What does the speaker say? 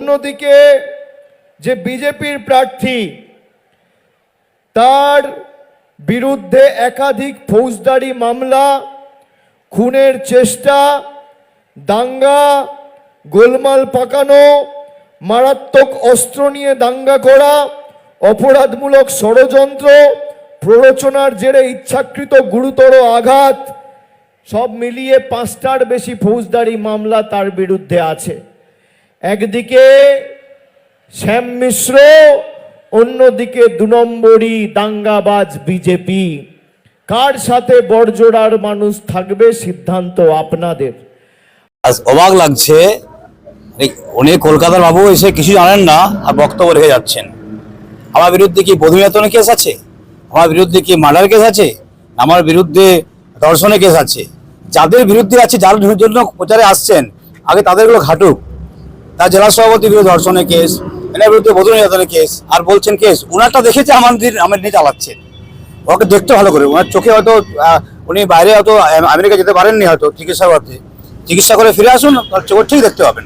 অন্যদিকে যে বিজেপির প্রার্থী তার বিরুদ্ধে একাধিক ফৌজদারি মামলা, খুনের চেষ্টা, দাঙ্গা, গোলমাল পাকানো, মারাত্মক অস্ত্র নিয়ে দাঙ্গা করা, অপরাধমূলক ষড়যন্ত্র, প্ররোচনার জেরে ইচ্ছাকৃত গুরুতর আঘাত, সব মিলিয়ে 5টার বেশি ফৌজদারি মামলা তার বিরুদ্ধে আছে। একদিকে শ্যাম মিশ্র, অন্যদিকে 2 নম্বরই দাঙ্গাবাজ বিজেপি। কার সাথে বড়জোড়ার মানুষ থাকবে সিদ্ধান্ত আপনাদের। অবাক লাগছে, উনি কলকাতার বাবু এসে কিছু জানেন না আর বক্তব্য রেখে যাচ্ছেন। আমার বিরুদ্ধে কি বধূমিলনের কেস আছে? আমার বিরুদ্ধে কি মার্ডার কেস আছে? আমার বিরুদ্ধে ধর্ষণের কেস আছে। যাদের বিরুদ্ধে আছে, যার জন্য প্রচারে আসছেন, আগে তাদেরগুলো ঘাটুক। তার জেলা সভাপতির বিরুদ্ধে ধর্ষণের কেস, এনার বিরুদ্ধে বধূ নির্যাতনের কেস, আর বলছেন কেস উনারটা দেখেছে আমার নিয়ে চালাচ্ছে। ওকে দেখতে ভালো করে, ওনার চোখে হয়তো উনি বাইরে হয়তো আমেরিকা যেতে পারেননি, হয়তো চিকিৎসা করতে, চিকিৎসা করে ফিরে আসুন, তার চোখ ঠিক দেখতে পাবেন।